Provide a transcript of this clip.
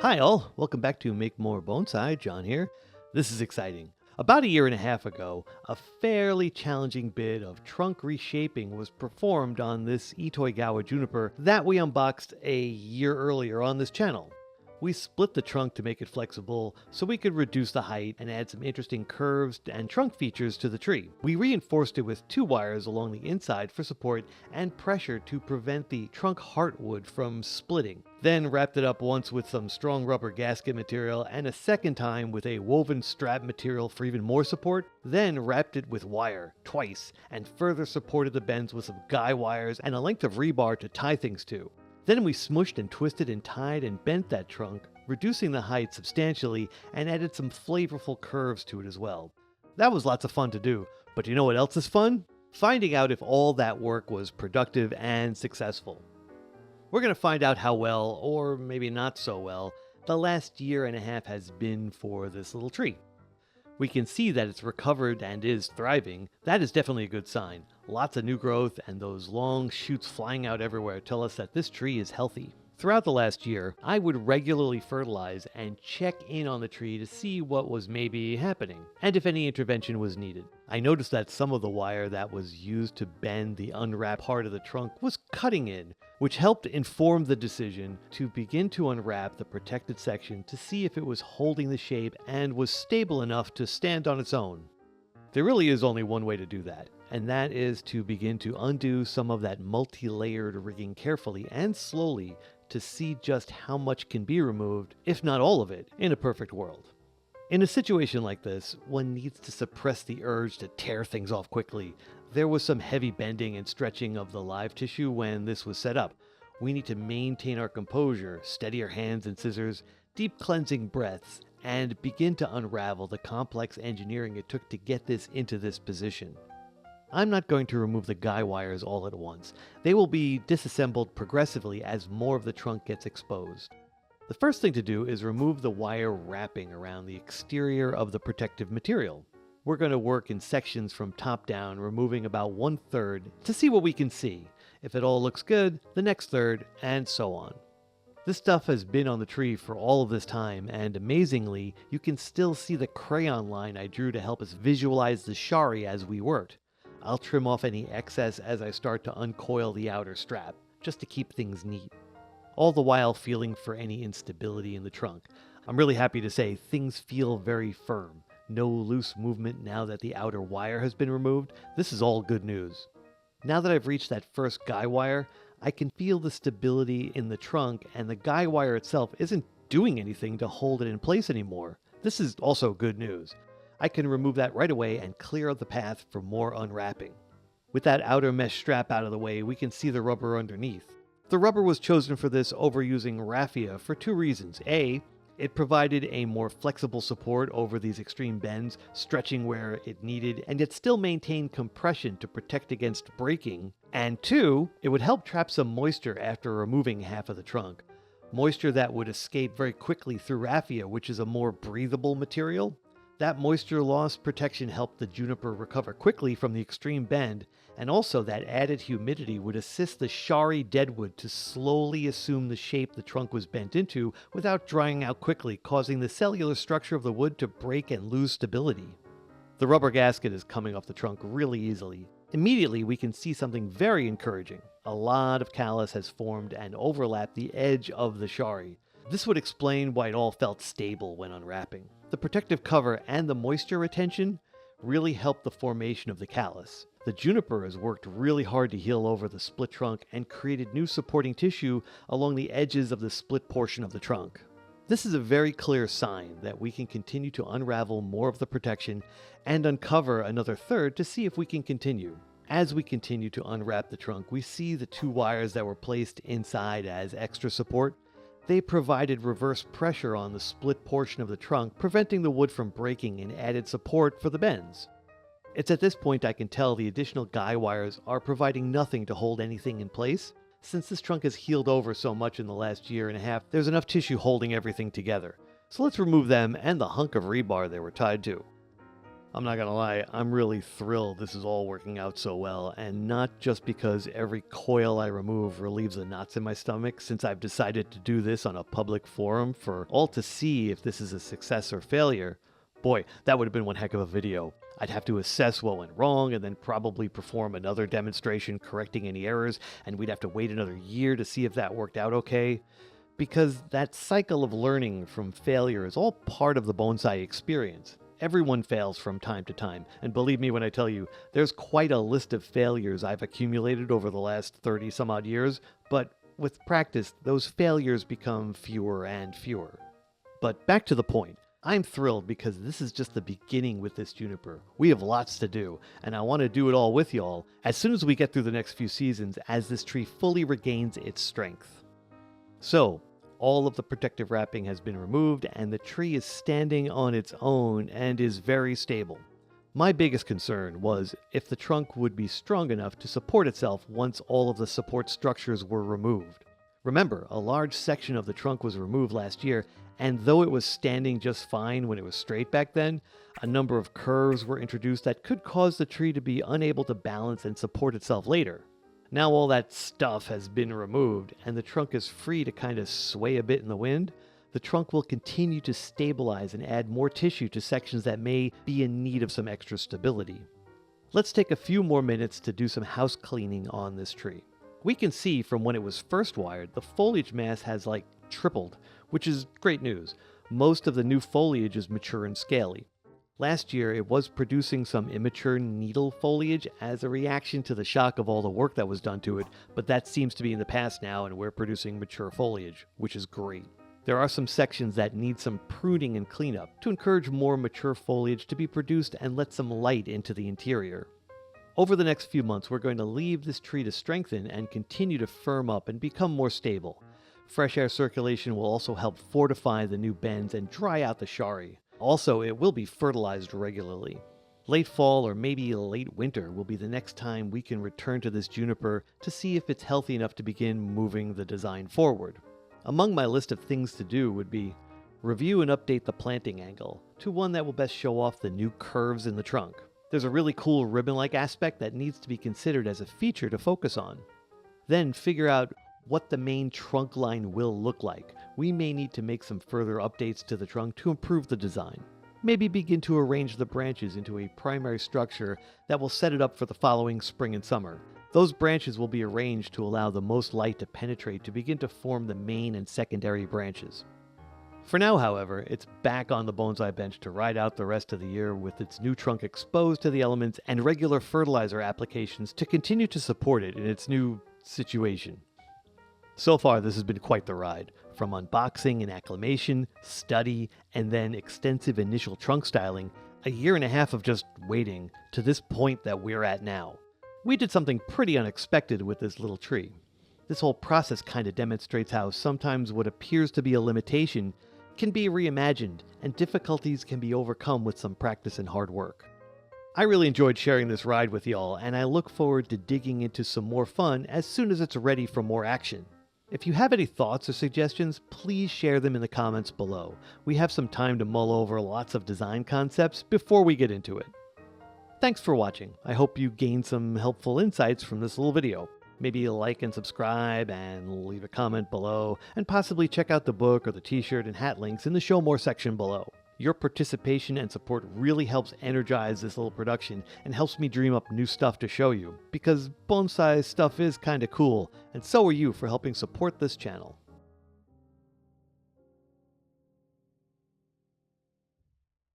Hi all, welcome back to Make More Bonsai. John here. This is exciting. About a year and a half ago, a fairly challenging bit of trunk reshaping was performed on this Itoigawa Juniper that we unboxed a year earlier on this channel. We split the trunk to make it flexible so we could reduce the height and add some interesting curves and trunk features to the tree. We reinforced it with 2 wires along the inside for support and pressure to prevent the trunk heartwood from splitting. Then wrapped it up once with some strong rubber gasket material and a second time with a woven strap material for even more support. Then wrapped it with wire twice and further supported the bends with some guy wires and a length of rebar to tie things to. Then we smushed and twisted and tied and bent that trunk, reducing the height substantially and added some flavorful curves to it as well. That was lots of fun to do, but you know what else is fun? Finding out if all that work was productive and successful. We're going to find out how well, or maybe not so well, the last year and a half has been for this little tree. We can see that it's recovered and is thriving. That is definitely a good sign. Lots of new growth and those long shoots flying out everywhere tell us that this tree is healthy. Throughout the last year, I would regularly fertilize and check in on the tree to see what was maybe happening, and if any intervention was needed. I noticed that some of the wire that was used to bend the unwrapped part of the trunk was cutting in, which helped inform the decision to begin to unwrap the protected section to see if it was holding the shape and was stable enough to stand on its own. There really is only one way to do that, and that is to begin to undo some of that multi-layered rigging carefully and slowly to see just how much can be removed, if not all of it, in a perfect world. In a situation like this, one needs to suppress the urge to tear things off quickly. There was some heavy bending and stretching of the live tissue when this was set up. We need to maintain our composure, steady our hands and scissors, deep cleansing breaths, and begin to unravel the complex engineering it took to get this into this position. I'm not going to remove the guy wires all at once. They will be disassembled progressively as more of the trunk gets exposed. The first thing to do is remove the wire wrapping around the exterior of the protective material. We're going to work in sections from top down, removing about 1/3 to see what we can see. If it all looks good, the next third, and so on. This stuff has been on the tree for all of this time, and amazingly, you can still see the crayon line I drew to help us visualize the shari as we worked. I'll trim off any excess as I start to uncoil the outer strap, just to keep things neat. All the while feeling for any instability in the trunk. I'm really happy to say things feel very firm. No loose movement now that the outer wire has been removed. This is all good news. Now that I've reached that first guy wire, I can feel the stability in the trunk, and the guy wire itself isn't doing anything to hold it in place anymore. This is also good news. I can remove that right away and clear the path for more unwrapping. With that outer mesh strap out of the way, we can see the rubber underneath. The rubber was chosen for this over using raffia for 2 reasons. A, it provided a more flexible support over these extreme bends, stretching where it needed, and yet still maintained compression to protect against breaking. And 2, it would help trap some moisture after removing half of the trunk. Moisture that would escape very quickly through raffia, which is a more breathable material. That moisture loss protection helped the juniper recover quickly from the extreme bend, and also that added humidity would assist the shari deadwood to slowly assume the shape the trunk was bent into without drying out quickly, causing the cellular structure of the wood to break and lose stability. The rubber gasket is coming off the trunk really easily. Immediately we can see something very encouraging. A lot of callus has formed and overlapped the edge of the shari. This would explain why it all felt stable when unwrapping. The protective cover and the moisture retention really helped the formation of the callus. The juniper has worked really hard to heal over the split trunk and created new supporting tissue along the edges of the split portion of the trunk. This is a very clear sign that we can continue to unravel more of the protection and uncover another third to see if we can continue. As we continue to unwrap the trunk, we see the 2 wires that were placed inside as extra support. They provided reverse pressure on the split portion of the trunk, preventing the wood from breaking and added support for the bends. It's at this point I can tell the additional guy wires are providing nothing to hold anything in place. Since this trunk has healed over so much in the last year and a half, there's enough tissue holding everything together. So let's remove them and the hunk of rebar they were tied to. I'm not gonna lie, I'm really thrilled this is all working out so well, and not just because every coil I remove relieves the knots in my stomach, since I've decided to do this on a public forum for all to see if this is a success or failure. Boy, that would have been one heck of a video. I'd have to assess what went wrong and then probably perform another demonstration correcting any errors, and we'd have to wait another year to see if that worked out okay. Because that cycle of learning from failure is all part of the bonsai experience. Everyone fails from time to time, and believe me when I tell you, there's quite a list of failures I've accumulated over the last 30 some odd years, but with practice, those failures become fewer and fewer. But back to the point. I'm thrilled because this is just the beginning with this juniper. We have lots to do, and I want to do it all with y'all as soon as we get through the next few seasons as this tree fully regains its strength. So, all of the protective wrapping has been removed and the tree is standing on its own and is very stable. My biggest concern was if the trunk would be strong enough to support itself once all of the support structures were removed. Remember, a large section of the trunk was removed last year, and though it was standing just fine when it was straight back then, a number of curves were introduced that could cause the tree to be unable to balance and support itself later. Now all that stuff has been removed, and the trunk is free to kind of sway a bit in the wind. The trunk will continue to stabilize and add more tissue to sections that may be in need of some extra stability. Let's take a few more minutes to do some house cleaning on this tree. We can see from when it was first wired, the foliage mass has tripled, which is great news. Most of the new foliage is mature and scaly. Last year, it was producing some immature needle foliage as a reaction to the shock of all the work that was done to it, but that seems to be in the past now and we're producing mature foliage, which is great. There are some sections that need some pruning and cleanup to encourage more mature foliage to be produced and let some light into the interior. Over the next few months, we're going to leave this tree to strengthen and continue to firm up and become more stable. Fresh air circulation will also help fortify the new bends and dry out the shari. Also, it will be fertilized regularly. Late fall or maybe late winter will be the next time we can return to this juniper to see if it's healthy enough to begin moving the design forward. Among my list of things to do would be review and update the planting angle to one that will best show off the new curves in the trunk. There's a really cool ribbon-like aspect that needs to be considered as a feature to focus on. Then figure out what the main trunk line will look like. We may need to make some further updates to the trunk to improve the design. Maybe begin to arrange the branches into a primary structure that will set it up for the following spring and summer. Those branches will be arranged to allow the most light to penetrate to begin to form the main and secondary branches. For now, however, it's back on the bonsai bench to ride out the rest of the year with its new trunk exposed to the elements and regular fertilizer applications to continue to support it in its new situation. So far, this has been quite the ride. From unboxing and acclimation, study, and then extensive initial trunk styling, a year and a half of just waiting to this point that we're at now. We did something pretty unexpected with this little tree. This whole process kind of demonstrates how sometimes what appears to be a limitation can be reimagined, and difficulties can be overcome with some practice and hard work. I really enjoyed sharing this ride with y'all, and I look forward to digging into some more fun as soon as it's ready for more action. If you have any thoughts or suggestions, please share them in the comments below. We have some time to mull over lots of design concepts before we get into it. Thanks for watching. I hope you gained some helpful insights from this little video. Maybe like and subscribe and leave a comment below, and possibly check out the book or the t-shirt and hat links in the Show More section below. Your participation and support really helps energize this little production and helps me dream up new stuff to show you, because bonsai stuff is kinda cool, and so are you for helping support this channel.